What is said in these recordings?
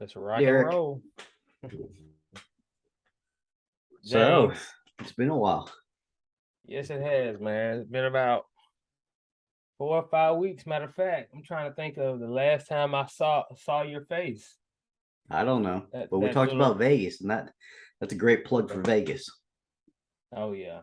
Let's rock and Derek. roll. So James. it's been a while. Yes, it has, man. It's been about 4 or 5 weeks. Matter of fact, I'm trying to think of the last time I saw your face. I don't know, That but we that talked little. about Vegas, and that's a great plug for Vegas. Oh yeah.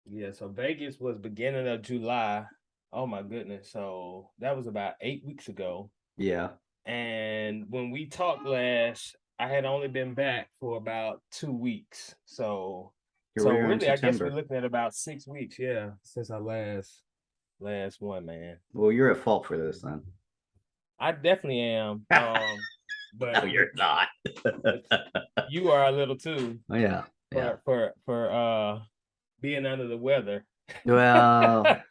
Yeah. So Vegas was beginning of July. Oh my goodness. So that was about 8 weeks ago. Yeah. And when we talked last, I had only been back for about 2 weeks. So Here we so are in really, I guess we're September. looking at about 6 weeks, yeah, since I last one, man. Well, you're at fault for this then. I definitely am. No, But you're not. you are a little too Yeah, yeah. for being under the weather. Well,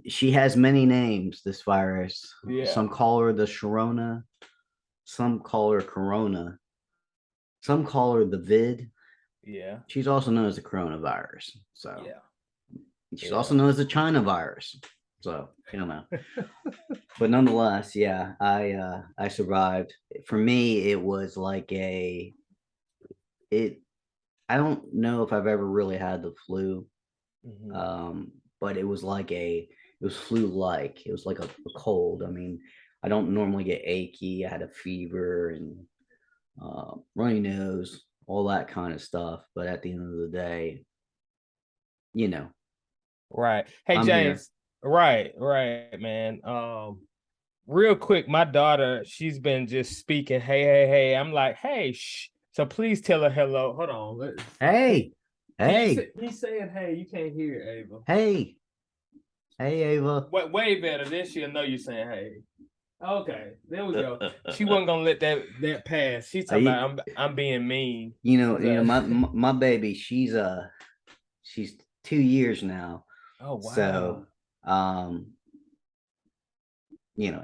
she has many names, this virus. Yeah, Some call her the Sharona, some call her Corona, some call her the Vid. yeah, She's also known as the coronavirus. So yeah, she's also yeah. known as the China virus. So, but nonetheless, yeah, I survived. For me, it was like it I don't know if I've ever really had the flu. Mhm. But it was flu like. It was like a cold. I mean, I don't normally get achy. I had a fever and runny nose, all that kind of stuff. But at the end of the day, you know, Right. Hey, I'm here. James. Right, man. Real quick, my daughter, she's been just speaking. Hey, hey, hey. I'm like, hey, shh. So please tell her hello. Hold on. Hey, Can you hey, say he's saying hey? You can't hear Ava. hey, hey, Ava. Way better. Then she'll know you're saying hey. Okay, there we go. She wasn't gonna let that pass. She's talking you, about I'm being mean. my baby. She's 2 years now. Oh So, wow. um,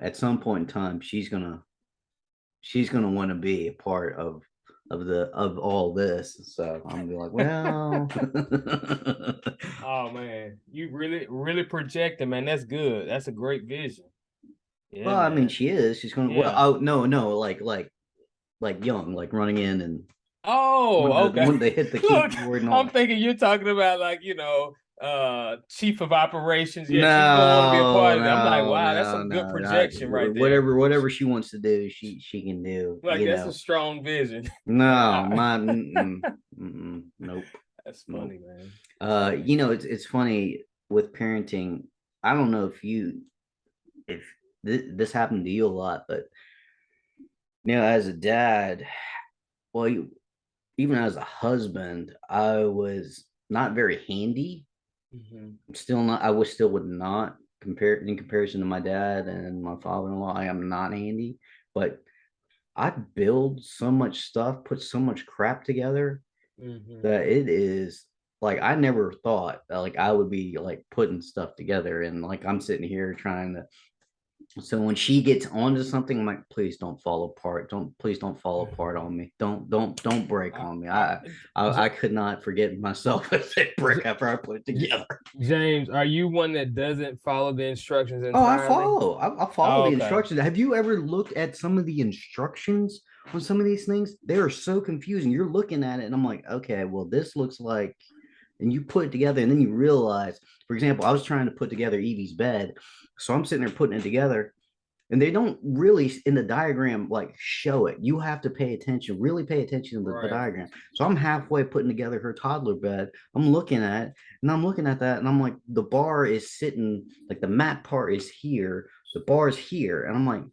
at some point in time, she's gonna want to be a part of all this. So I'm gonna be like, well, Oh man, you really projecting, man. That's good. That's a great vision. Yeah, well, I mean, man. she is. She's gonna. Well, Yeah. oh no, like young, like running in and Oh, okay. when they hit the Look, keyboard and all I'm that. thinking you're talking about like, chief of operations. Yeah, she's gonna want to be a No, part of it. I'm like, no, wow, that's no, some good no. projection right there. Whatever she wants to do, she can do. Like that's a strong vision. Like, No, nope, that's nope. funny, man. That's funny. It's funny with parenting. I don't know if this happened to you a lot, but as a dad, well, even as a husband, I was not very handy. Mm-hmm. Still not. I was still would not compare in comparison to my dad and my father-in-law. I am not handy, but I build so much stuff, put so much crap together Mm-hmm. that it is like I never thought like I would be like putting stuff together, and like I'm sitting here trying to. So when she gets onto something, I'm like, please don't fall apart. Please don't fall apart on me. Don't break I, on me. I, I could not forget myself as a brick after I put it together. James, are you one that doesn't follow the instructions Oh, I entirely? follow. I follow Oh, the okay. instructions. Have you ever looked at some of the instructions on some of these things? They are so confusing. You're looking at it, and I'm like, okay, well, this looks like, and you put it together, and then you realize, for example, I was trying to put together Evie's bed, so I'm sitting there putting it together, and they don't really in the diagram like show it. You have to pay attention, really pay attention to the Right. diagram. So I'm halfway putting together her toddler bed. I'm looking at it, and I'm looking at that, and I'm like, the bar is sitting like the mat part is here, the bar is here, and I'm like,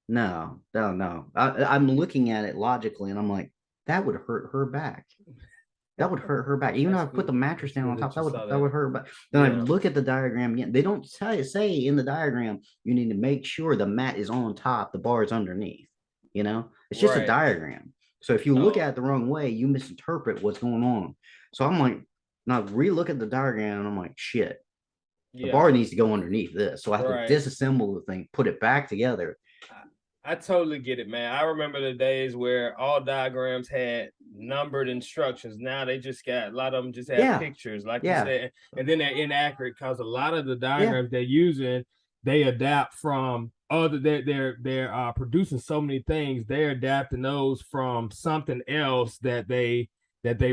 no, no, no. I'm looking at it logically, and I'm like, that would hurt her back. That would hurt her back. Even if That's I put the good. mattress That's down on good top, that you saw that that. would hurt her back. Then I Yeah. look at the diagram again. They don't say in the diagram you need to make sure the mat is on top, the bar is underneath. It's just a Right. diagram. So if you look Oh, at it the wrong way, you misinterpret what's going on. So I'm like, now re-look at the diagram, and I'm like, shit, the yeah. bar needs to go underneath this. So I have to Right. disassemble the thing, put it back together. I totally get it, man. I remember the days where all diagrams had numbered instructions. Now they just got a lot of them just have Yeah, pictures, like you yeah, said, and then they're inaccurate because a lot of the yeah. diagrams they're using they adapt from other they're producing so many things, they're adapting those from something else that they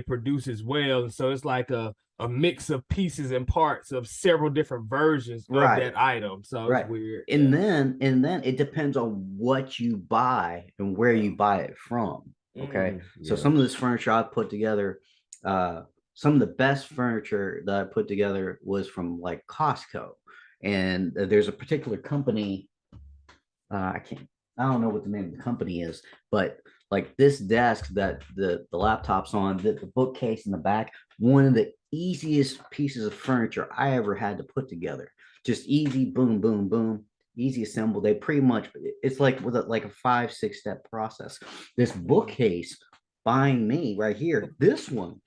produce as well. And so it's like a mix of pieces and parts of several different versions of Right. that item. So it's Right. weird. And then it depends on what you buy and where you buy it from. Okay. So Yeah. some of this furniture I put together, some of the best furniture that I put together was from like Costco. And there's a particular company, I don't know what the name of the company is, but like this desk that the laptop's on, the bookcase in the back, one of the easiest pieces of furniture I ever had to put together. Just easy, boom, boom, boom, easy assemble. They pretty much, it's like with like a 5-6 step process. This bookcase behind me right here, this son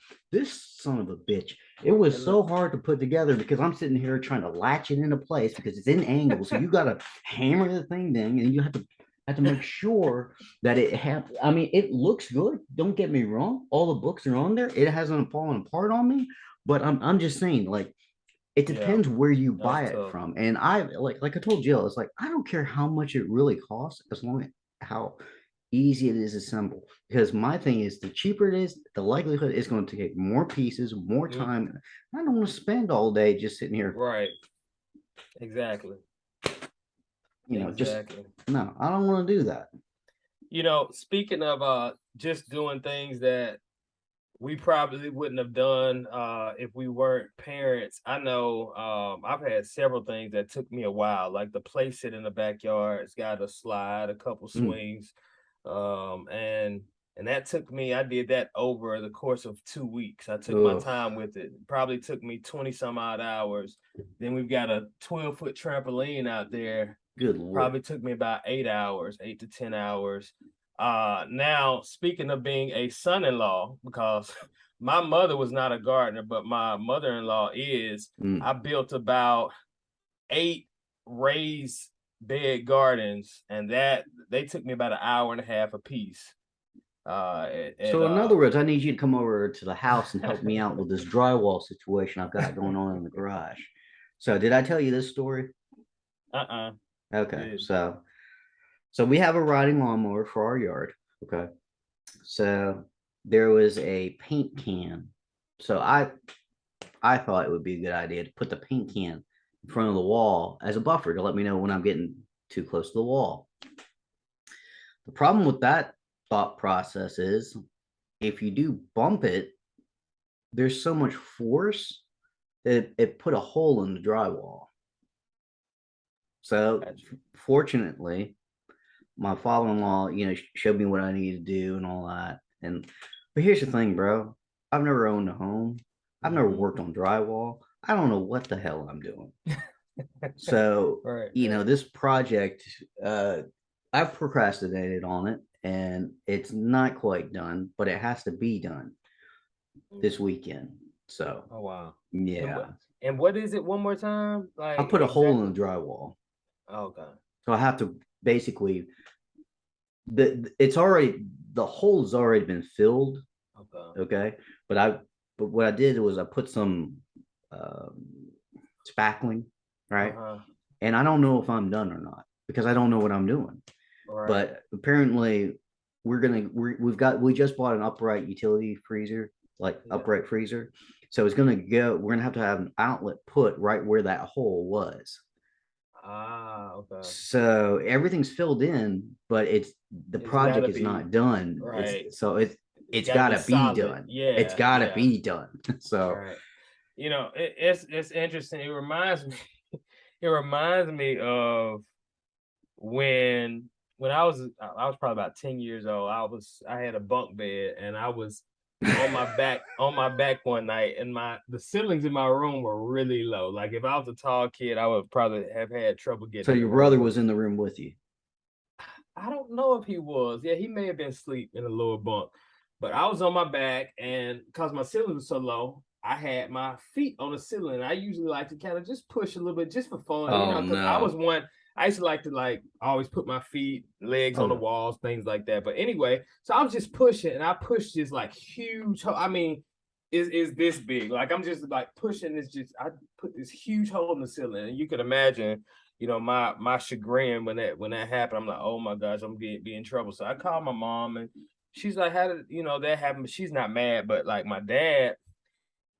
of a bitch, it was so hard to put together because I'm sitting here trying to latch it into place because it's in angle. So you got to hammer the thing down and you have to make sure that it I mean, it looks good. Don't get me wrong. All the books are on there. It hasn't fallen apart on me, but I'm just saying, like, it depends where you buy it from. And I like I told Jill, it's like I don't care how much it really costs, as long as how easy it is to assemble. Because my thing is, the cheaper it is, the likelihood is going to take more pieces, more time. I don't want to spend all day just sitting here. Right. Exactly. Just no, I don't want to do that. Speaking of just doing things that we probably wouldn't have done if we weren't parents. I know I've had several things that took me a while, like the play sit in the backyard. It's got a slide, a couple swings, and that took me. I did that over the course of 2 weeks. I took my time with it. Probably took me 20 some odd hours. Then we've got a 12-foot trampoline out there. Good Lord. Probably took me about 8 hours, 8 to 10 hours. Now, speaking of being a son-in-law, because my mother was not a gardener, but my mother-in-law is, I built about 8 raised bed gardens, and that they took me about an hour and a half a piece. So in other words, I need you to come over to the house and help me out with this drywall situation I've got going on in the garage. So did I tell you this story? Okay, so we have a riding lawnmower for our yard. Okay, so there was a paint can. So I thought it would be a good idea to put the paint can in front of the wall as a buffer to let me know when I'm getting too close to the wall. The problem with that thought process is, if you do bump it, there's so much force that it put a hole in the drywall. So fortunately, my father-in-law, showed me what I needed to do and all that. But here's the thing, bro. I've never owned a home. I've never worked on drywall. I don't know what the hell I'm doing. So, this project, I've procrastinated on it, and it's not quite done, but it has to be done this weekend. So, oh wow, yeah. And what is it? One more time? Like, I'll put a hole in the drywall. Okay. So I have to basically, the hole's already been filled. Okay. But what I did was I put some spackling, right? And I don't know if I'm done or not because I don't know what I'm doing. Right. But apparently we just bought an upright utility freezer, upright freezer. So we're gonna have to have an outlet put right where that hole was. Okay. So everything's filled in, but the project is not done. Right. It's gotta be done. Yeah. It's gotta be done. So it's interesting. It reminds me of when I was probably about 10 years old. I had a bunk bed and I was on my back one night, and the ceilings in my room were really low. Like if I was a tall kid, I would probably have had trouble getting. So your brother was in the room with you? I don't know if he was. Yeah, he may have been asleep in the lower bunk, but I was on my back, and because my ceiling was so low, I had my feet on the ceiling. I usually like to kind of just push a little bit just for fun, because I was one. I used to like to always put my legs on the walls, things like that. But anyway, so I was just pushing, and I pushed this huge hole. I mean, is this big? I'm just pushing this. I put this huge hole in the ceiling, and you can imagine, my chagrin when that happened. I'm like, oh my gosh, I'm be in trouble. So I called my mom, and she's like, how did that happen? She's not mad, but like my dad,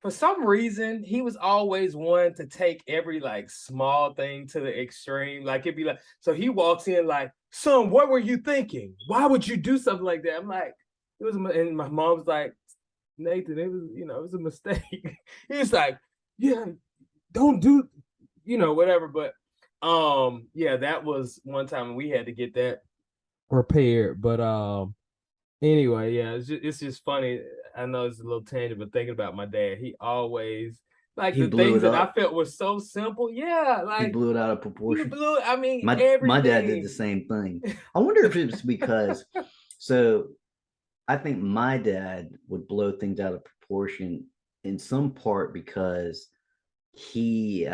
for some reason, he was always one to take every like small thing to the extreme. Like it'd be like, so he walks in like, son, what were you thinking? Why would you do something like that? I'm like, it was, and my mom's like, Nathan, it was, it was a mistake. He's like, yeah, don't do, whatever. But yeah, that was one time we had to get that repaired. But anyway, yeah, it's just funny. I know it's a little tangent, but thinking about my dad, he always like He the blew things it that I up. felt were so simple. Yeah, He like blew it out of he proportion. blew. I mean, My dad did the everything. same thing. I wonder if it's because so I think my dad would blow things out of proportion in some part because he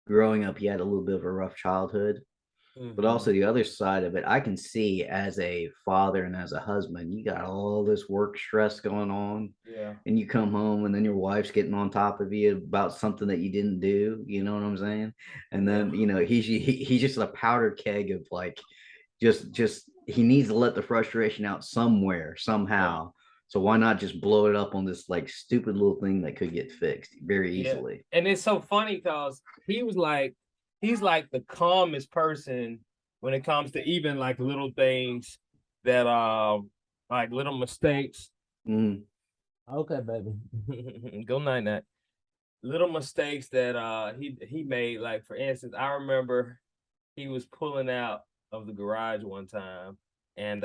growing up he had a little bit of a rough childhood, but also Hmm. the other side of it, I can see as a father and as a husband, you got all this work stress going on, Yeah, and you come home and then your wife's getting on top of you about something that you didn't do. You know what I'm saying? And yeah, then he's just a powder keg of like just he needs to let the frustration out somewhere yeah, somehow. So why not just blow it up on this like stupid little thing that could get fixed very yeah. easily? And it's so funny because he's like the calmest person when it comes to even like little things that like little mistakes. Mm. Okay, baby. Go night night. Little mistakes that he made. Like for instance, I remember he was pulling out of the garage one time, and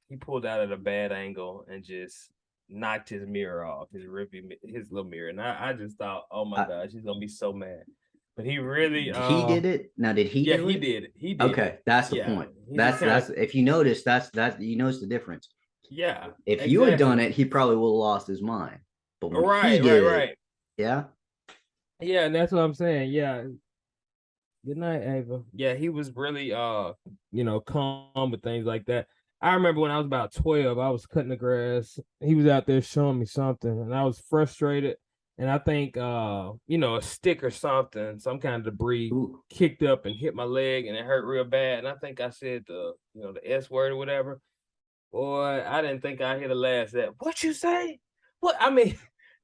he pulled out at a bad angle and just knocked his mirror off, his little mirror. And I just thought, oh my I, gosh, he's gonna be so mad. But he really he did it. Now, did he yeah, do he it? did it. He did it. Okay, that's the Yeah. point. He just kind That's of if you notice, that's you notice the difference. yeah, If you had done exactly. it, he probably would have lost his mind. But when he Right, right, did it, right. yeah, Yeah, and that's what I'm saying. Yeah. Good night, Ava. Yeah, he was really calm with things like that. I remember when I was about 12, I was cutting the grass. He was out there showing me something, and I was frustrated. And I think a stick or something, some kind of debris ooh, kicked up and hit my leg and it hurt real bad. And I think I said the S word or whatever. Boy, I didn't think I hit the last that. What you say? What I mean,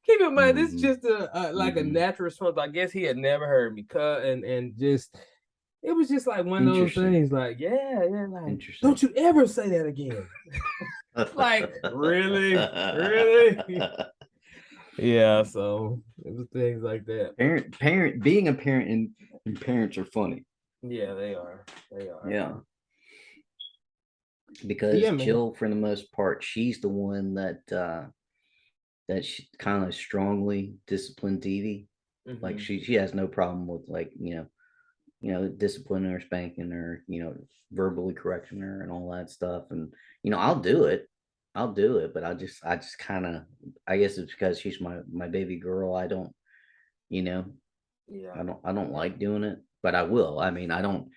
keep in mind this is mm-hmm, just a like a mm-hmm. natural response. I guess he had never heard me cut and just it was just like one of those Interesting, things, like, yeah, yeah, like, interesting. don't you ever say that again. Like, really? Really? Yeah, so it was things like that. But Being a parent and parents are funny. yeah, they are. They are. Yeah, But because yeah, man. Jill, for the most part, she's the one that she kind of strongly disciplined Dee. Like Hmm. she has no problem with like disciplining her, spanking her, verbally correcting her and all that stuff. And I'll do it. I'll do it, but I just kind of I guess it's because she's my baby girl. I don't, you know, Yeah. I don't like doing it, but I will. I mean, I don't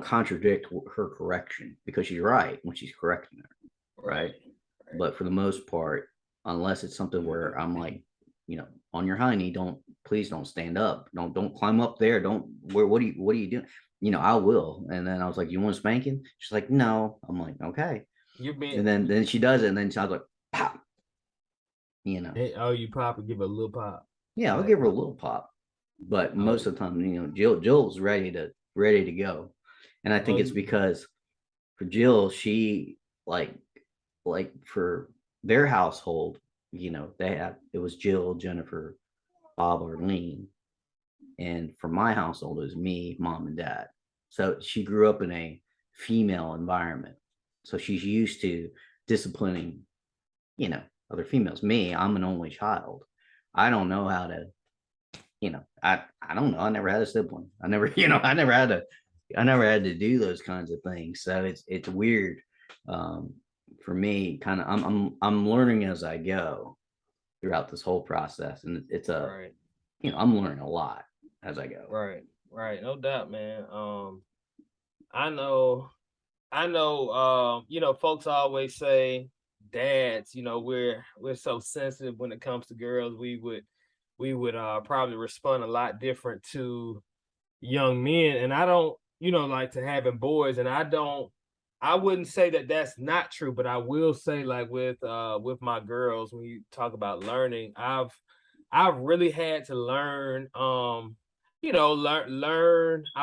contradict her correction because she's right when she's correcting her, right? Right. Right. But for the most part, unless it's something where I'm like, on your high knee, please don't stand up. Don't climb up there. Don't where what are you doing? I will. And then I was like, you want a spanking? She's like, no. I'm like, okay. You And been then she does it, and then I was like, pop, you know. oh, you pop and give a little pop. Yeah, I'll Like, give her a little pop. But oh, most of the time, Jill's ready to go. And I oh, think it's because for Jill, she like for their household, it was Jill, Jennifer, Bob, Arlene, and for my household, it was me, mom, and dad. So she grew up in a female environment, so she's used to disciplining, other females. Me, I'm an only child. I don't know how to, I don't know. I never had a sibling. I never, I never had to do those kinds of things. So it's weird um, for me. Kind of, I'm learning as I go throughout this whole process, and it's right. I'm learning a lot as I go. Right. Right. No doubt, man. I know folks always say dads, we're so sensitive when it comes to girls. We would probably respond a lot different to young men, and I don't, like to having boys, and I wouldn't say that that's not true, but I will say, like, with my girls, when you talk about learning, I've really had to learn, I've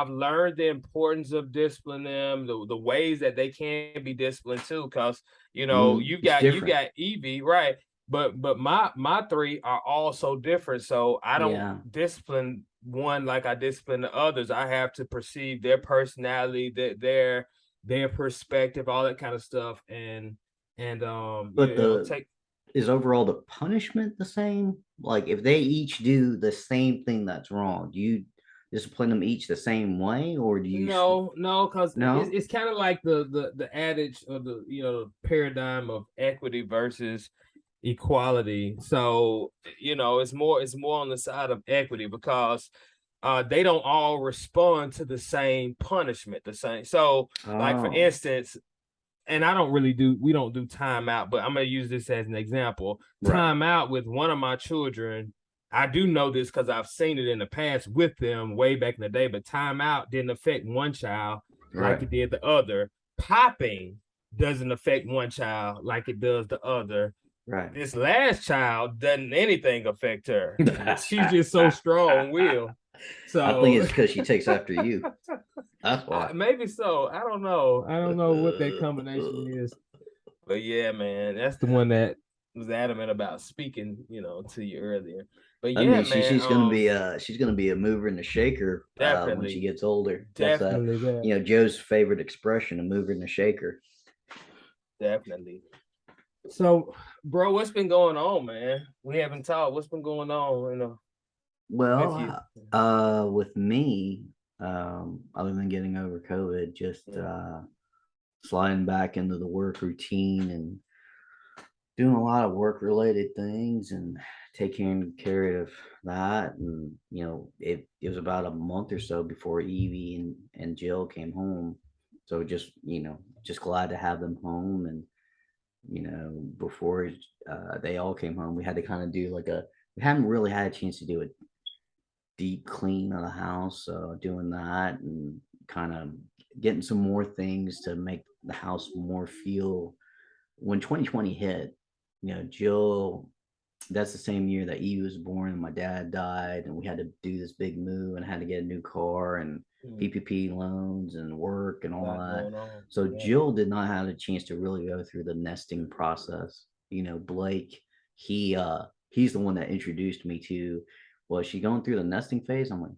learned the importance of disciplining them, the ways that they can be disciplined too, because you It's got different. Evie, right? But my three are all so different. So I don't Yeah. discipline one like I discipline the others. I have to perceive their personality, their perspective, all that kind of stuff. And But the take is overall the punishment the same? Like if they each do the same thing that's wrong, do you discipline them each the same way, or do you no, because it's, no? it's kind of like the adage of the paradigm of equity versus equality. So it's more on the side of equity, because they don't all respond to the same punishment the same. So, like, for Oh, instance, and we don't do timeout, but I'm gonna use this as an example. right, Timeout with one of my children, I do know this because I've seen it in the past with them way back in the day, but timeout didn't affect one child like right, it did the other. Popping doesn't affect one child like it does the other. right. This last child doesn't anything affect her. She's just so strong willed. I think So it's because she takes after you. That's why. maybe so. I don't know. I don't know what that combination is. But yeah, man, that's the one that was adamant about speaking, to you earlier. But I yeah, mean, man, she's gonna be a mover and a shaker when she definitely, gets older. That's definitely that, Joe's favorite expression, a mover and a shaker. definitely. So, bro, what's been going on, man? We haven't talked. What's been going on, with you? Well, with me, other than getting over COVID, just Yeah. sliding back into the work routine and doing a lot of work related things and taking care of that. And it was about a month or so before Evie and Jill came home. So just glad to have them home. And before they all came home, we had to kind of do we haven't really had a chance to do a deep clean of the house. So doing that and kind of getting some more things to make the house more feel when 2020 hit. Jill, that's the same year that Evie was born and my dad died, and we had to do this big move and had to get a new car and Mm, PPP loans and work and a all lot that. going on. So Yeah. Jill did not have a chance to really go through the nesting process. Blake, he's the one that introduced me to, was she going through the nesting phase? I'm like,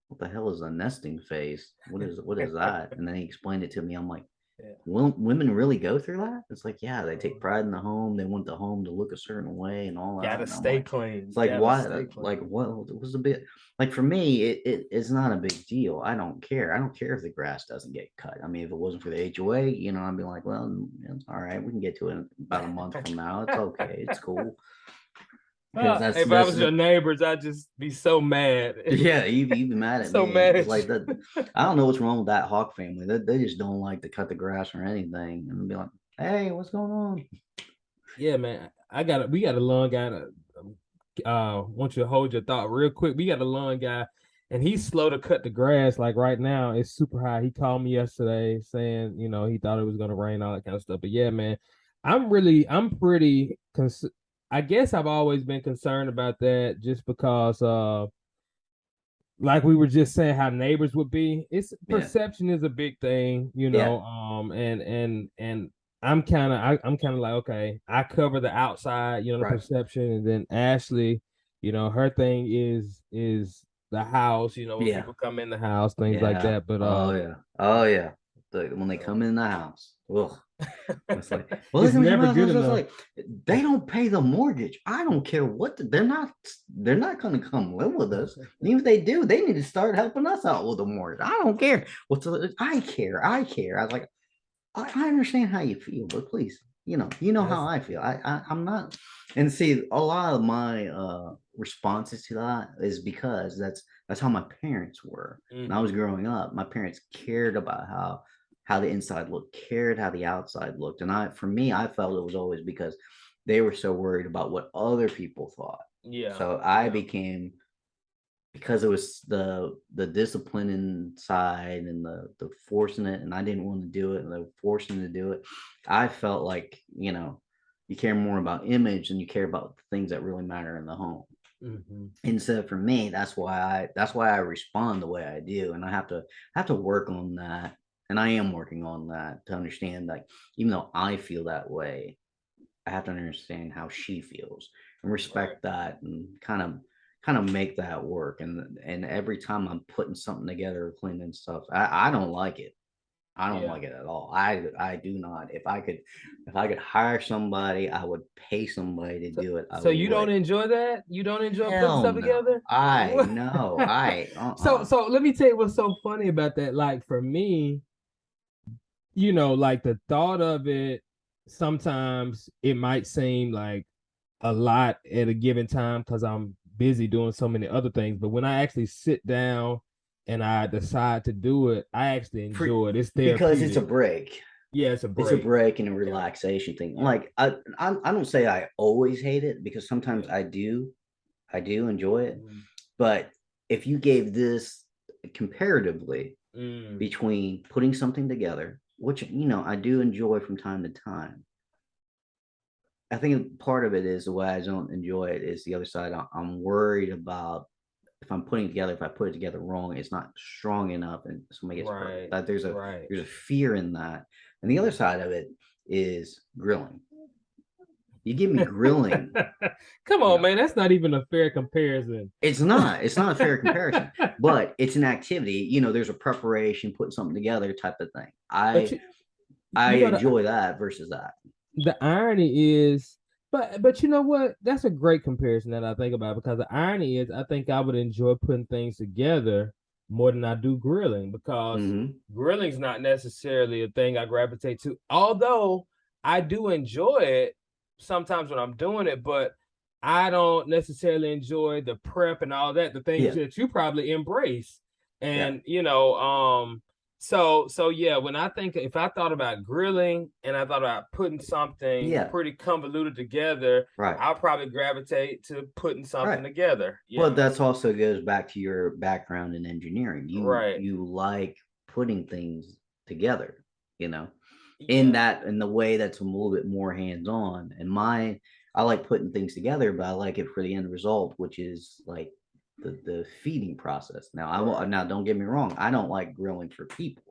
what the hell is a nesting phase? What is that? And then he explained it to me. I'm like, Yeah. women really go through that? It's like, yeah, they take pride in the home. They want the home to look a certain way and all that. Gotta And I'm stay like, it's clean. like, Gotta why? stay Like, clean. what was a bit like for me? It's not a big deal. I don't care. I don't care if the grass doesn't get cut. I mean, if it wasn't for the HOA, I'd be like, well, it's all right. We can get to it in about a month from now. It's okay. It's cool. Because If I was your neighbors, I'd just be so mad. yeah, you'd be mad at So me. mad It's at like you. that. I don't know what's wrong with that Hawk family. They just don't like to cut the grass or anything, and be like, "Hey, what's going on?" Yeah, man. We got a lawn guy to want you to hold your thought real quick. We got a lawn guy and he's slow to cut the grass. Like right now, it's super high. He called me yesterday saying, he thought it was gonna rain, all that kind of stuff. But yeah, man, I'm pretty I guess I've always been concerned about that just because like we were just saying how neighbors would be. It's Yeah, perception is a big thing, yeah, and I'm kind of like, okay, I cover the outside, the right, perception, and then Ashley, her thing is the house, when yeah, people come in the house, things like yeah. that. But Oh yeah, oh yeah. When they so come in the house, ugh. It's like, well, they're it's gonna come never out. good It's enough. like they don't pay the mortgage. I don't care what they're not. They're not gonna come live with us. And even if they do, they need to start helping us out with the mortgage. I don't care. I care. I care. I was like, I understand how you feel, but please, That's, how I feel. I'm not. And see, a lot of my responses to that is because that's how my parents were. When I was mm-hmm. growing up, my parents cared about how the inside looked, cared how the outside looked. And for me, I felt it was always because they were so worried about what other people thought. Yeah, So I yeah. became because it was the disciplining side and the forcing it, and I didn't want to do it, and the forcing to do it. I felt like, you care more about image than you care about the things that really matter in the home. Mm-hmm. And so for me, that's why I respond the way I do, and I have to work on that, and I am working on that to understand that even though I feel that way, I have to understand how she feels and respect that, and kind of make that work. And every time I'm putting something together, cleaning stuff, I don't like it. I don't Yeah. like it at all. I do not. If I could hire somebody, I would pay somebody to So, do it. I so you don't would. enjoy that? You don't enjoy putting Hell stuff no. together? I no. I So let me tell you what's so funny about that. Like for me, like the thought of it, sometimes it might seem like a lot at a given time because I'm busy doing so many other things. But when I actually sit down and I decide to do it, I actually enjoy it. It's because it's a therapeutic. break. Yeah, it's a It's a break. break and a Yeah. relaxation thing. Yeah. Like I don't say I always hate it, because sometimes I do enjoy it. Mm. But if you gave this comparatively Mm. between putting something together, which I do enjoy from time to time, I think part of it is the way I don't enjoy it is the other side. I'm worried about if I'm putting it together, if I put it together wrong, it's not strong enough and somebody gets hurt. Right. That there's a Right. there's a fear in that. And the other side of it is grilling. You give me grilling, Come you on, know, man. That's not even a fair comparison. it's not a fair comparison, but it's an activity. There's a preparation, putting something together type of thing. But I you, I you know, enjoy that versus that. the irony is, but you know what? That's a great comparison that I think about, because the irony is I think I would enjoy putting things together more than I do grilling, because Mm-hmm. grilling's not necessarily a thing I gravitate to. Although I do enjoy it sometimes when I'm doing it, but I don't necessarily enjoy the prep and all that, the things Yeah. that you probably embrace. Yeah. And so yeah, when I think, if I thought about grilling and I thought about putting something Yeah. pretty convoluted together, Right. I'll probably gravitate to putting something Right. together. Well, Yeah. that's also goes back to your background in engineering. You Right. you like putting things together, you know, Yeah. in the way that's a little bit more hands-on. And I like putting things together, but I like it for the end result, which is like the feeding process. Now don't get me wrong, I don't like grilling for people,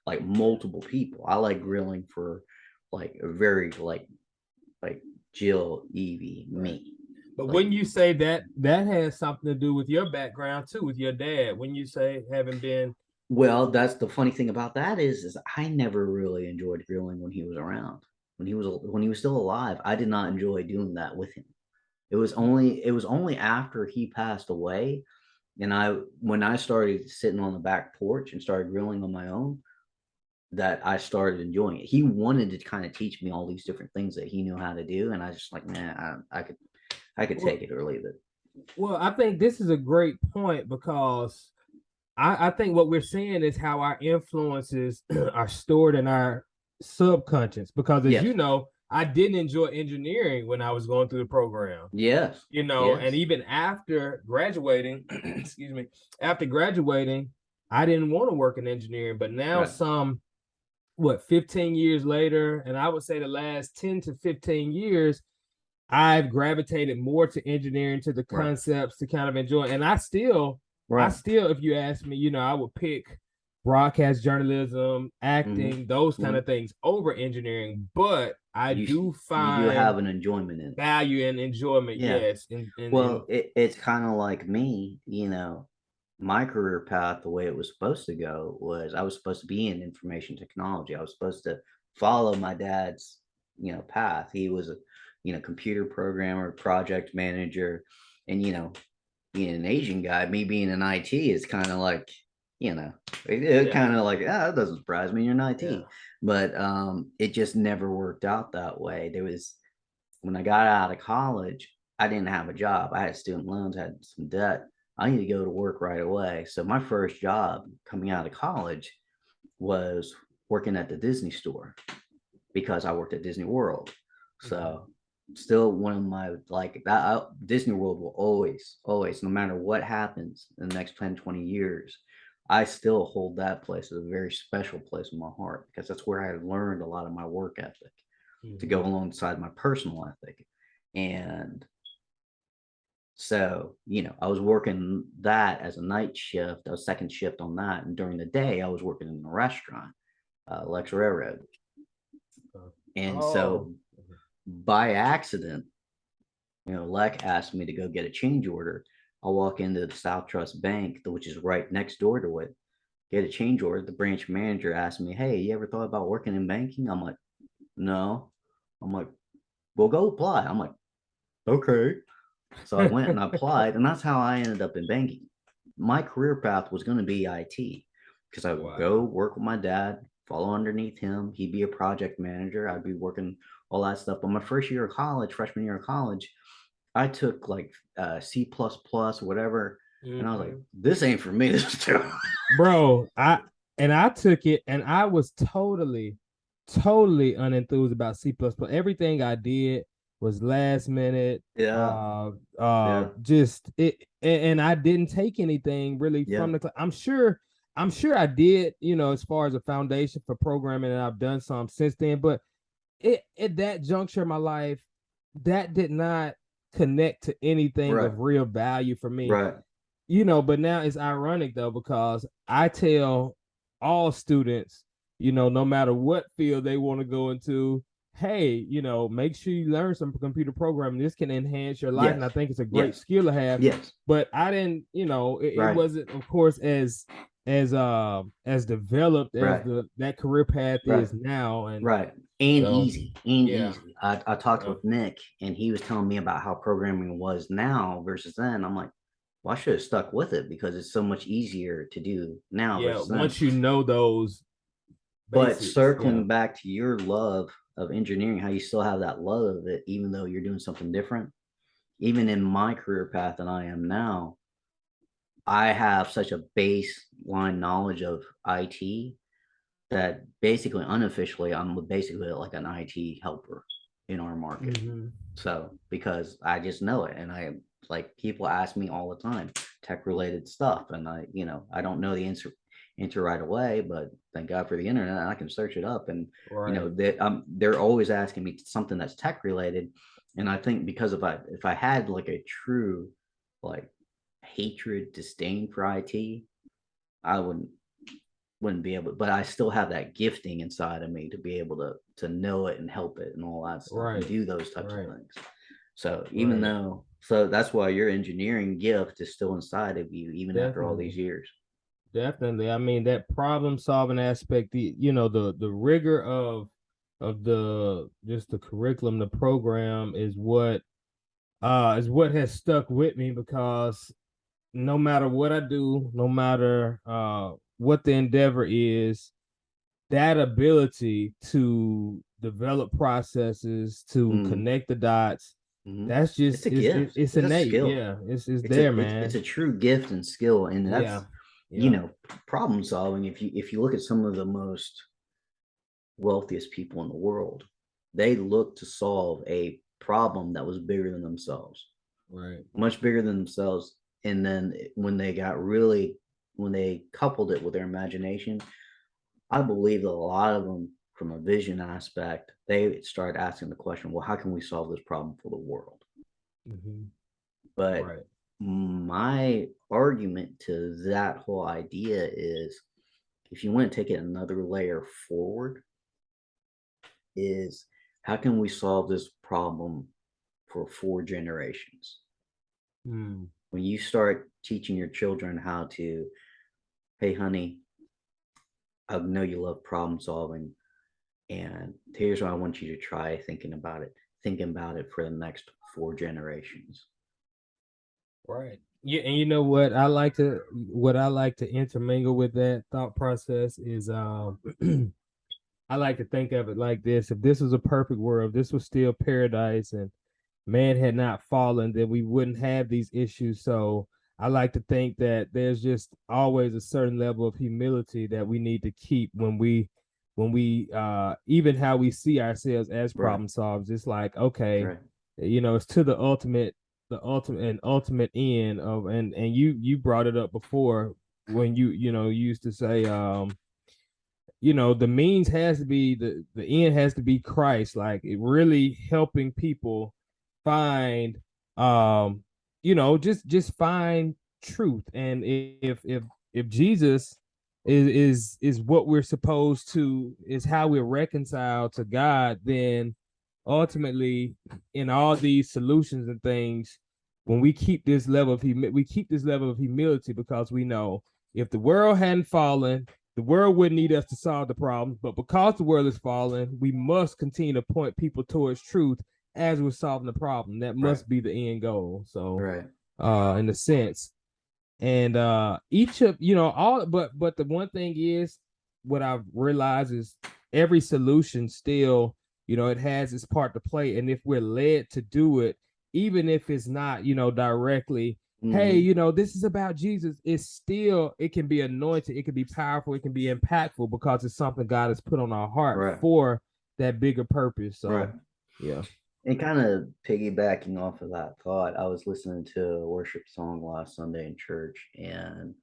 like multiple people. I like grilling for like a very like Jill, Evie, Right. me. But Like, when you say that, that has something to do with your background too, with your dad. When you say having been, well, that's the funny thing about that is I never really enjoyed grilling when he was around. When he was still alive, I did not enjoy doing that with him. It was only after he passed away, and when I started sitting on the back porch and started grilling on my own, that I started enjoying it. He wanted to kind of teach me all these different things that he knew how to do, and I just like, man, I could well, take it or leave it. well, I think this is a great point, because I think what we're seeing is how our influences are stored in our subconscious. Because as you Yes, know, I didn't enjoy engineering when I was going through the program. yes, And yes, even after graduating, excuse me, after graduating, I didn't want to work in engineering. But now, right, 15 years later, and I would say the last 10 to 15 years, I've gravitated more to engineering, to the right, concepts, to kind of enjoy. And I right. still, if you ask me, I would pick broadcast journalism, Mm-hmm. acting, those kind Mm-hmm. of things over engineering. But I You do you do find have an enjoyment in it. value and enjoyment, Yeah. yes. In Well, it's kind of like me, my career path, the way it was supposed to go was I was supposed to be in information technology. I was supposed to follow my dad's, path. He was a, computer programmer, project manager, and being an Asian guy, me being in IT is kind of like, you know, it yeah, kind of like, that doesn't surprise me. You're in yeah. IT, but it just never worked out that way. When I got out of college, I didn't have a job. I had student loans, I had some debt. I need to go to work right away. So my first job coming out of college was working at the Disney store because I worked at Disney World. Mhm. So still one of my like that Disney World will always, no matter what happens in the next 10, 20 years, I still hold that place as a very special place in my heart because that's where I learned a lot of my work ethic to go alongside my personal ethic. And so, I was working that as a night shift, a second shift on that. And during the day, I was working in a restaurant, Lex Railroad. And Oh, so by accident, Lec asked me to go get a change order. I walk into the South Trust Bank, which is right next door to it, get a change order. The branch manager asked me, "Hey, you ever thought about working in banking?" I'm like, "No." I'm like, "Well, go apply." I'm like, "Okay." So I went and I applied, and that's how I ended up in banking. My career path was going to be IT because I would go wow. work with my dad, follow underneath him. He'd be a project manager. I'd be working all that stuff. But my first year of college, freshman year of college, I took like C plus plus, whatever. And I was like, this ain't for me. This is terrible. Bro, I took it and I was totally unenthused about C plus plus. Everything I did was last minute. Yeah. Yeah. Just it, and I didn't take anything really Yeah. from the. I'm sure I did. As far as a foundation for programming, and I've done some since then. But it at that juncture of my life, that did not connect to anything Right. of real value for me. Right. But now it's ironic though, because I tell all students, no matter what field they want to go into, hey, make sure you learn some computer programming. This can enhance your life. And Yes. I think it's a great Yes. skill to have. Yes. But I didn't, it Right. wasn't, of course, as developed as Right. that career path Right. is now. And Right. And so, easy. And yeah. easy. I talked with Nick and he was telling me about how programming was now versus then. I'm like, well, I should have stuck with it because it's so much easier to do now Yeah, versus then. once you know those But basics, circling back to your love of engineering, how you still have that love of it, even though you're doing something different. Even in my career path that I am now, I have such a baseline knowledge of IT that basically unofficially I'm basically like an IT helper in our market. So because I just know it and I like people ask me all the time tech related stuff and I don't know the answer right away, but thank God for the internet I can search it up and they're always asking me something that's tech related. And I think because if I had like a true like hatred, disdain for IT, I wouldn't be able, but I still have that gifting inside of me to be able to know it and help it and all that stuff and do those types of things. So even though, so that's why your engineering gift is still inside of you, even after all these years. Definitely. I mean, that problem solving aspect, the rigor of the just the curriculum, the program is what has stuck with me, because no matter what I do, no matter what the endeavor is, that ability to develop processes, to connect the dots, that's just it's a gift. it's It's a innate. skill. Yeah, it's there, man. It's a true gift and skill, and that's problem solving. If you look at some of the most wealthiest people in the world, they look to solve a problem that was bigger than themselves, much bigger than themselves. And then when they coupled it with their imagination, I believe that a lot of them, from a vision aspect, they started asking the question, well, how can we solve this problem for the world? But my argument to that whole idea is, if you want to take it another layer forward, is how can we solve this problem for 4 generations? When you start teaching your children how to, hey, honey, I know you love problem solving, and here's what I want you to try thinking about it. Thinking about it for the next 4 generations. Yeah, and you know what I like to intermingle with that thought process is I like to think of it like this: if this was a perfect world, if this was still paradise and man had not fallen, then we wouldn't have these issues. So I like to think that there's just always a certain level of humility that we need to keep when we even how we see ourselves as problem solvers. It's like, okay, it's to the ultimate end of, and you brought it up before when you used to say, the means has to be the end has to be Christ, like it really helping people find, just find truth. And if Jesus is what we're supposed to, is how we're reconciled to God, then ultimately in all these solutions and things, when we keep this level of humility, because we know if the world hadn't fallen, the world wouldn't need us to solve the problems. But because the world is fallen, we must continue to point people towards truth as we're solving the problem. That must be the end goal. So, in a sense, and each of all, but the one thing is, what I've realized is every solution still, it has its part to play. And if we're led to do it, even if it's not, directly, hey, this is about Jesus, it can be anointed, it can be powerful, it can be impactful, because it's something God has put on our heart for that bigger purpose. So yeah. And kind of piggybacking off of that thought, I was listening to a worship song last Sunday in church, and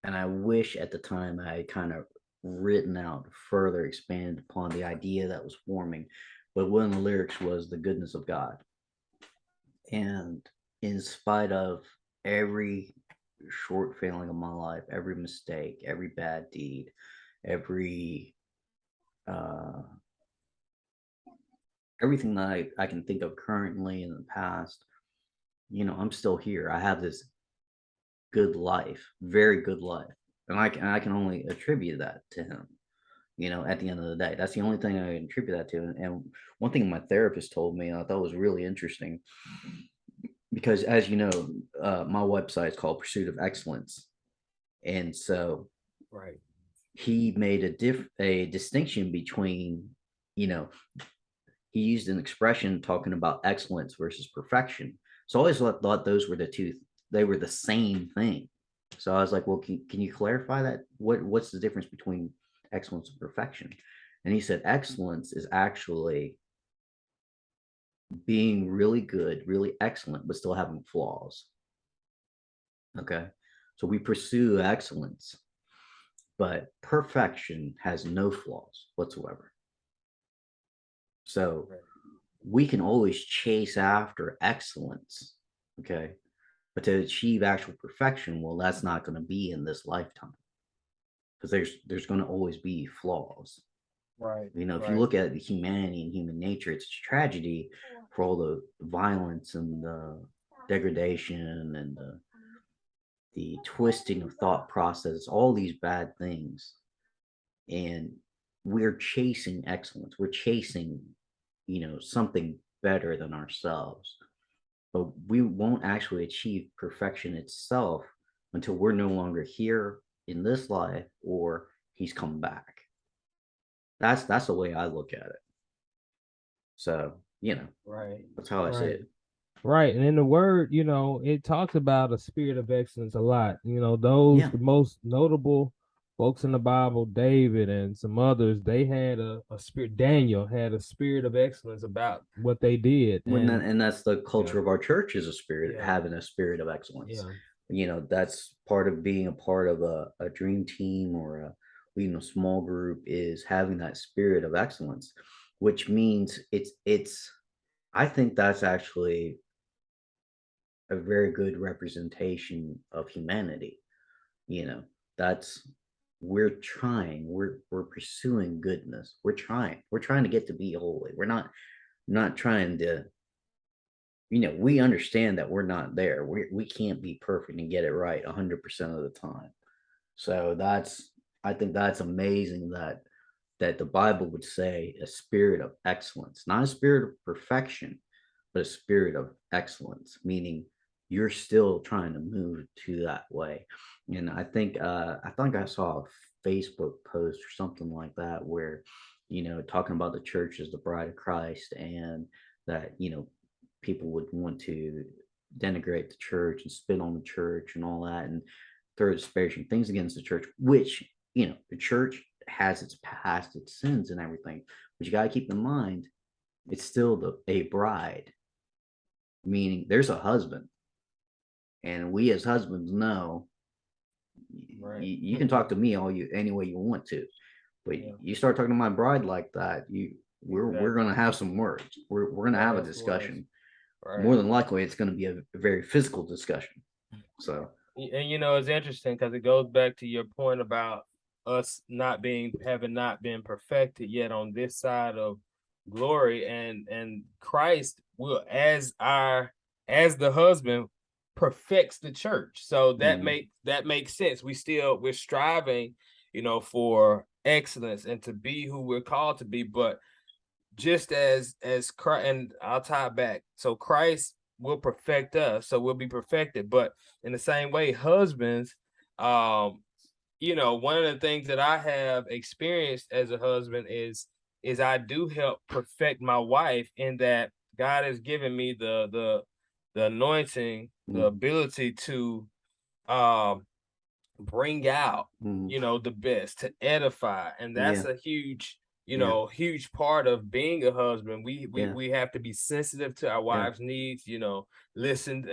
I wish at the time I had kind of written out, further expanded upon the idea that was forming. But one of the lyrics was the goodness of God. And in spite of every short failing of my life, every mistake, every bad deed, every everything that I can think of currently in the past, I'm still here. I have this good life, very good life. And I can only attribute that to him, at the end of the day. That's the only thing I can attribute that to. And one thing my therapist told me, I thought was really interesting, because as you know, my website is called Pursuit of Excellence. And so he made a distinction between, he used an expression talking about excellence versus perfection. So I always thought those were they were the same thing. So I was like, well, can you clarify that? What's the difference between excellence and perfection? And he said, excellence is actually being really good, really excellent, but still having flaws. Okay. So we pursue excellence, but perfection has no flaws whatsoever. So we can always chase after excellence. Okay. But to achieve actual perfection, well, that's not going to be in this lifetime, because there's going to always be flaws. If you look at humanity and human nature, it's a tragedy for all the violence and the degradation and the twisting of thought process, all these bad things. And we're chasing excellence. We're chasing, something better than ourselves. But we won't actually achieve perfection itself until we're no longer here in this life, or he's come back. That's the way I look at it. So, that's how I see it. Right. And in the word, it talks about a spirit of excellence a lot. The most notable folks in the Bible, David and some others, they had a spirit. Daniel had a spirit of excellence about what they did. And that's the culture of our church, is a spirit, having a spirit of excellence. That's part of being a part of a dream team, or leading a small group, is having that spirit of excellence, which means I think that's actually a very good representation of humanity. That's we're pursuing goodness. We're trying to get to be holy. We're not trying to, we understand that we're not there. We can't be perfect and get it right 100% of the time. So I think that's amazing that the Bible would say a spirit of excellence, not a spirit of perfection, but a spirit of excellence, meaning you're still trying to move to that way. And I think I saw a Facebook post or something like that, where, talking about the church as the bride of Christ, and that, people would want to denigrate the church and spit on the church and all that, and throw disparaging things against the church, which, the church has its past, its sins and everything. But you got to keep in mind, it's still a bride, meaning there's a husband. And we as husbands know Right. you can talk to me any way you want to, but Yeah. you start talking to my bride like that, we're Exactly. gonna have some words. We're gonna have a Last words. discussion. Right. More than likely, it's gonna be a very physical discussion. So, And it's interesting because it goes back to your point about us having not been perfected yet on this side of glory, and Christ will, as the husband, perfects the church. So that makes sense. We're striving, for excellence and to be who we're called to be. But just as Christ, and I'll tie it back. So Christ will perfect us, so we'll be perfected. But in the same way, husbands, one of the things that I have experienced as a husband is I do help perfect my wife, in that God has given me the anointing, the ability to bring out, the best, to edify. And that's a huge, huge part of being a husband. We have to be sensitive to our wives' needs, listen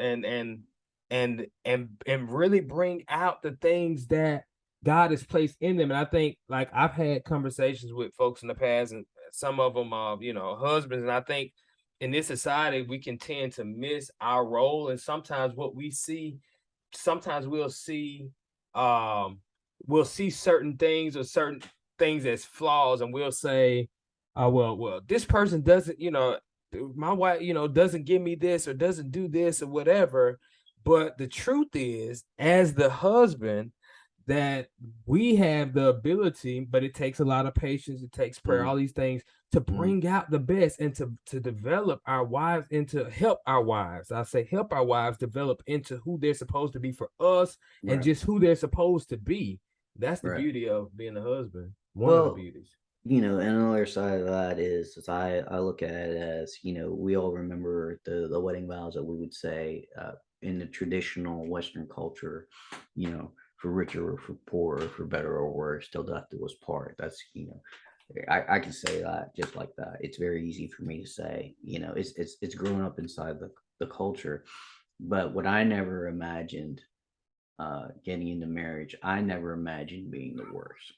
and really bring out the things that God has placed in them. And I think, like, I've had conversations with folks in the past, and some of them are, husbands. And I think in this society, we can tend to miss our role. And sometimes sometimes we'll see certain things or certain things as flaws, and we'll say, oh, well, this person doesn't, my wife, doesn't give me this or doesn't do this or whatever. But the truth is, as the husband, that we have the ability, but it takes a lot of patience, it takes prayer, all these things, to bring out the best, and to develop our wives, and to help our wives. I say help our wives develop into who they're supposed to be for us, and just who they're supposed to be. That's the beauty of being a husband. One of the beauties. And another side of that is I look at it as, we all remember the wedding vows that we would say in the traditional Western culture, for richer or for poorer, for better or worse, till death do us part. That's, I can say that just like that. It's very easy for me to say, it's grown up inside the culture. But what I never imagined getting into marriage, I never imagined being the worst.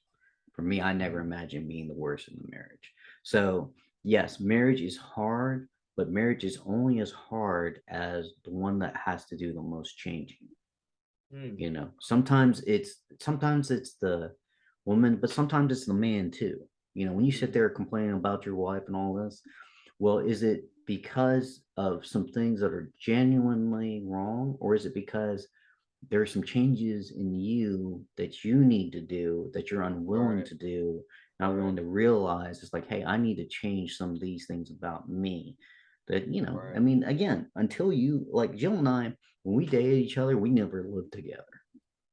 For me, I never imagined being the worst in the marriage. So, yes, marriage is hard, but marriage is only as hard as the one that has to do the most changing. Sometimes it's the woman, but sometimes it's the man too. When you sit there complaining about your wife and all this, well, is it because of some things that are genuinely wrong, or is it because there are some changes in you that you need to do that you're unwilling to do, not willing to realize? It's like, hey, I need to change some of these things about me. That, I mean, again, until you, like Jill and I, when we dated each other, we never lived together.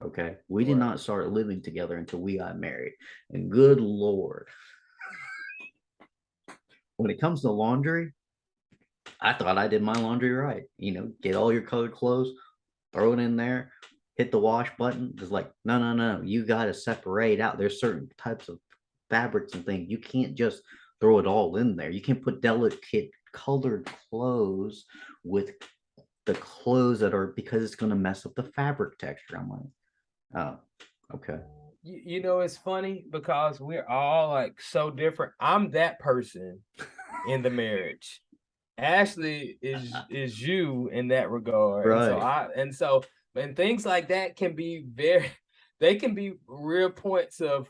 Okay. We did not start living together until we got married. And good Lord, when it comes to laundry, I thought I did my laundry right. Get all your colored clothes, throw it in there, hit the wash button. It's like, no. You got to separate out. There's certain types of fabrics and things. You can't just throw it all in there. You can't put delicate colored clothes with the clothes that are, because it's going to mess up the fabric texture. I'm like, oh, okay. It's funny because we're all like so different. I'm that person in the marriage. Ashley is you in that regard. Right. And things like that can be they can be real points of,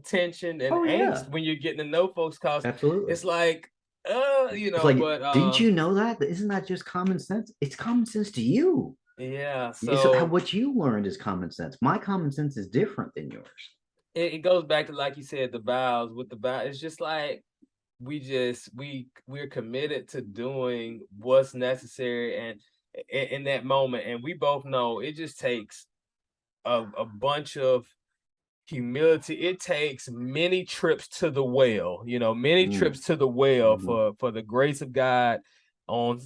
tension and angst when you're getting to know folks, cause absolutely, it's like, it's like, but didn't you know that? Isn't that just common sense? It's common sense to you. Yeah. So what you learned is common sense. My common sense is different than yours. It goes back to, like you said, the vows. With the vows, it's just like we're committed to doing what's necessary, and in that moment, and we both know it just takes a bunch of humility. It takes many trips to the well, many trips to the well for the grace of God on,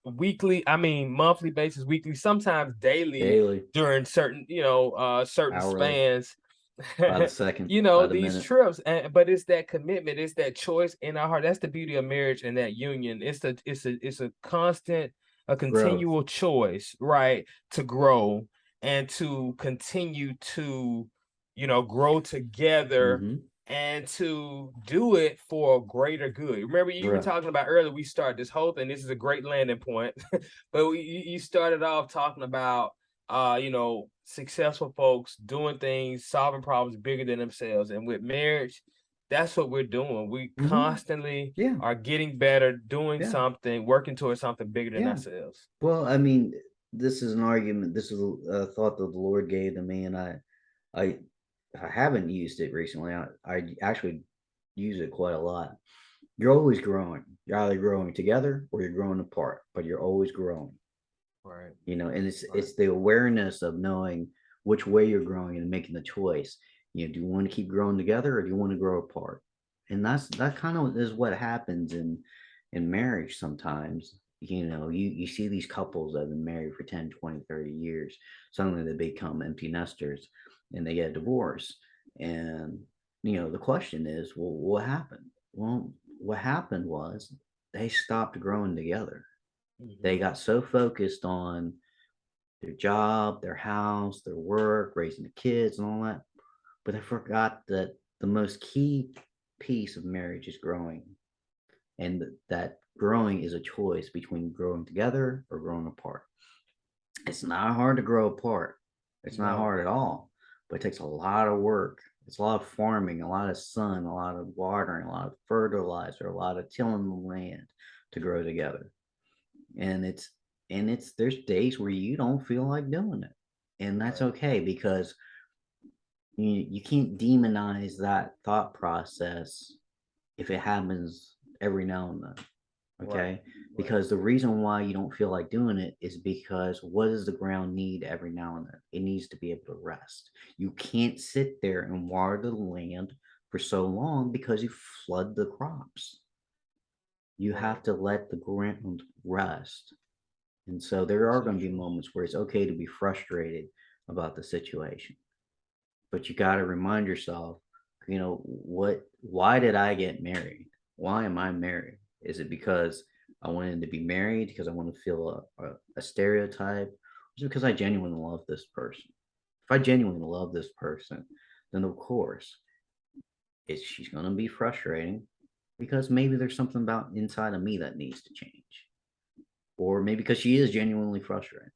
monthly basis, weekly, sometimes daily. During certain, certain Hourly. spans. by the second, You by know, the these minute. trips, but it's that commitment, it's that choice in our heart. That's the beauty of marriage and that union. It's a constant, a Growth. continual choice, right, to grow and to continue to, grow together Mm-hmm. and to do it for a greater good. Remember, you were Right. talking about earlier, we started this whole thing. This is a great landing point, but you started off talking about successful folks doing things, solving problems bigger than themselves. And with marriage, that's what we're doing. We Mm-hmm. constantly Yeah. are getting better, doing Yeah. something, working towards something bigger than Yeah. ourselves. Well, I mean, this is an argument. This is a thought that the Lord gave to me, and I, I haven't used it recently. I actually use it quite a lot. You're always growing. You're either growing together or you're growing apart, but you're always growing. Right. And it's Right. it's the awareness of knowing which way you're growing and making the choice. Do you want to keep growing together or do you want to grow apart? And that kind of is what happens in marriage sometimes. You see these couples that have been married for 10, 20, 30 years. Suddenly they become empty nesters and they get divorced. And the question is, well, what happened? Well, what happened was they stopped growing together. They Mhm. got so focused on their job, their house, their work, raising the kids, and all that, but they forgot that the most key piece of marriage is growing, and that growing is a choice between growing together or growing apart. It's not hard to grow apart. It's not No. hard at all, but it takes a lot of work. It's a lot of farming, a lot of sun, a lot of watering, a lot of fertilizer, a lot of tilling the land to grow together. and it's and there's days where you don't feel like doing it, and that's Right. okay, because you can't demonize that thought process if it happens every now and then. Right. Okay, Right. because the reason why you don't feel like doing it is because what does the ground need every now and then? It needs to be able to rest. You can't sit there and water the land for so long because you flood the crops. You Right. have to let the ground rest. And so there are So going to be true. moments where it's okay to be frustrated about the situation. But you got to remind yourself, why did I get married? Why am I married? Is it because I wanted to be married because I want to feel a stereotype? Or is it because I genuinely love this person? If I genuinely love this person, then of course she's going to be frustrating, because maybe there's something about inside of me that needs to change. Or maybe because she is genuinely frustrated.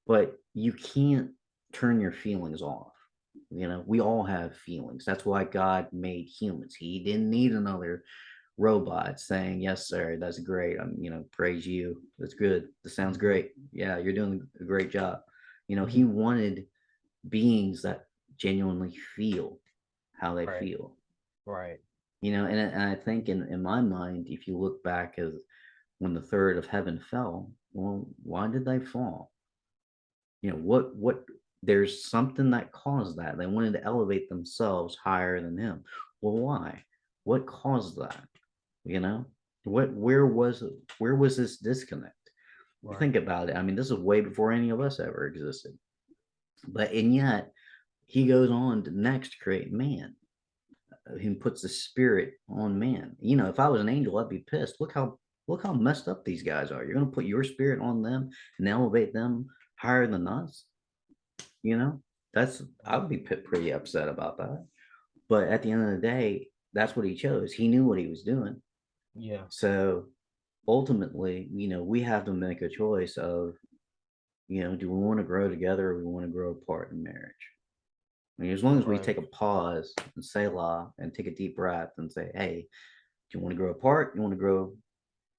But you can't turn your feelings off. We all have feelings. That's why God made humans. He didn't need another robot saying, "Yes, sir, that's great. Praise you. That's good. This sounds Mhm. great. Yeah, you're doing a great job." He Mhm. wanted beings that genuinely feel how they Right. feel. Right. And I think in my mind, if you look back as when the third of heaven fell, well, why did they fall? What there's something that caused that. They wanted to elevate themselves higher than him. Well, why? What caused that? You know? What where was this disconnect? You Right. think about it. I mean, this is way before any of us ever existed. And yet he goes on to next create man. He puts the spirit on man. If I was an angel, I'd be pissed. Look how messed up these guys are. You're gonna put your spirit on them and elevate them higher than us. You know, that's I would be pretty upset about that. But at the end of the day, that's what he chose. He knew what he was doing. Yeah. So ultimately, we have to make a choice of, do we want to grow together or we want to grow apart in marriage? I mean, as long as we Right. take a pause and say la and take a deep breath and say, hey, do you want to grow apart? You want to grow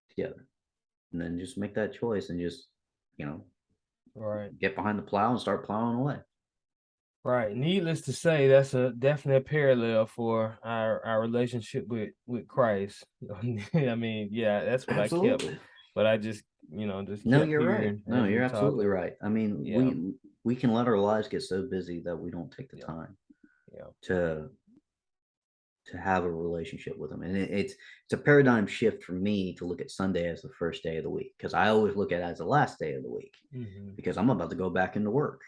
together? And then just make that choice and just, you know, Right. get behind the plow and start plowing away. Right. Needless to say, that's a definite parallel for our relationship with Christ. I mean, yeah, that's what I kept, Absolutely. but I just No, kept you're right. hearing No, as you're we're absolutely talking. right. I mean, Yeah. we can let our lives get so busy that we don't take the Yeah. time Yeah. to have a relationship with them. And it's a paradigm shift for me to look at Sunday as the first day of the week, because I always look at it as the last day of the week, Hmm. because I'm about to go back into work.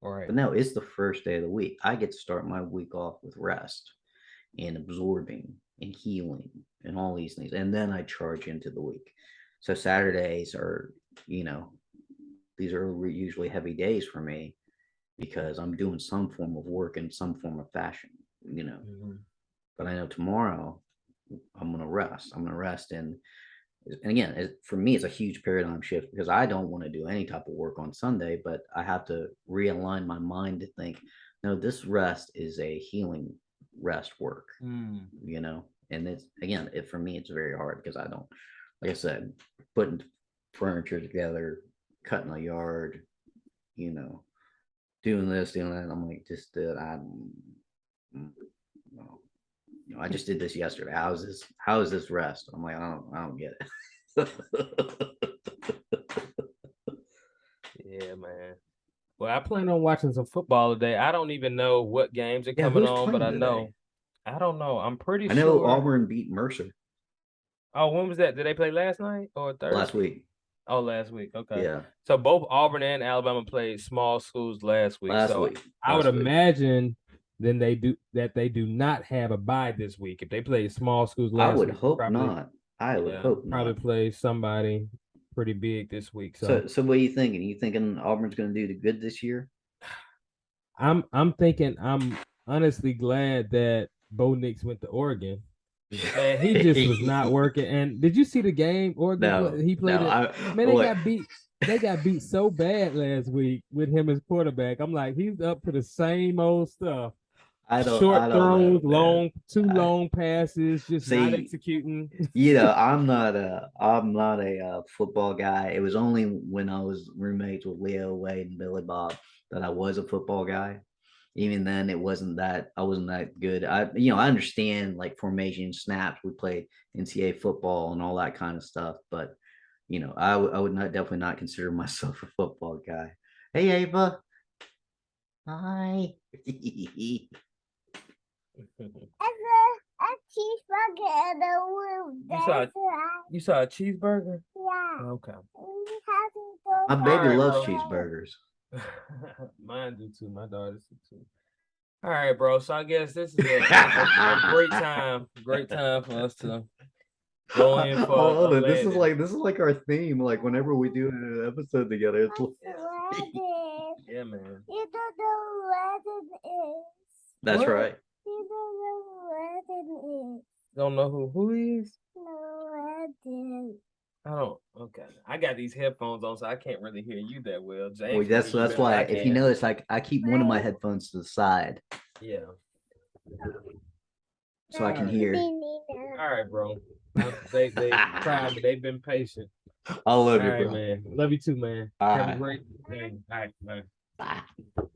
Right. But no, it's the first day of the week. I get to start my week off with rest and absorbing and healing and all these things. And then I charge into the week. So Saturdays are, you know, these are usually heavy days for me because I'm doing some form of work in some form of fashion, you know. Mhm. But I know tomorrow I'm going to rest. I'm going to rest. And again, for me, it's a huge paradigm shift because I don't want to do any type of work on Sunday, but I have to realign my mind to think, no, this rest is a healing rest work, you know? And it's, again, for me, it's very hard because I don't, like I said, putting furniture together, cutting a yard, you know, doing this, doing that. I'm like, just, no. You know, I just did this yesterday. How is this rest? I'm like, I don't get it. Yeah, man. Well, I plan on watching some football today. I don't even know what games are Yeah, coming who's on, but I playing today? know. I don't know. I'm pretty I know sure. Auburn beat Mercer Oh, when was that? Did they play last night or Thursday? last week. Oh, last week. Okay. Yeah, So both Auburn and Alabama played small schools last week. last So week. I would Last week. imagine then they do not have a bye this week. If they played small schools I last would week, hope not. I would hope probably not. play somebody pretty big this week. So what are you thinking? You thinking Auburn's going to do the good this year? I'm thinking I'm honestly glad that Bo Nix went to Oregon. Man, he just was not working. And did you see the game Oregon No, he played no. it? Man, they got beat. They got beat so bad last week with him as quarterback. I'm like, he's up to the same old stuff. I don't Short know, throws, man. two I, long passes, just not see, executing. you know, I'm not a football guy. It was only when I was roommates with Leo, Wade, and Billy Bob that I was a football guy. Even then, I wasn't that good. I understand like formation snaps. We played NCAA football and all that kind of stuff, but I would not definitely not consider myself a football guy. Hey, Ava. Hi. A cheeseburger and a room. You saw a cheeseburger? Yeah. Okay. My baby Alright, loves bro. cheeseburgers. Mine do too. My daughters do too. All right, bro. So I guess this is a great time. Great time for us to go in for Hold a on. This is landing. like our theme. Like whenever we do an episode together, it's Yeah, man. You don't know what it is. that's What? right. You don't know what it is. Don't know who he is? No, what it is. I don't. Okay. I got these headphones on, so I can't really hear you that well. Well, James, that's why if you notice, like I keep one of my headphones to the side Yeah. so I can hear. All right, bro. They tried, but they've been patient. I love All you, right, bro. man. Love you too, man. All Have a right. great day. All right, bye. Bye.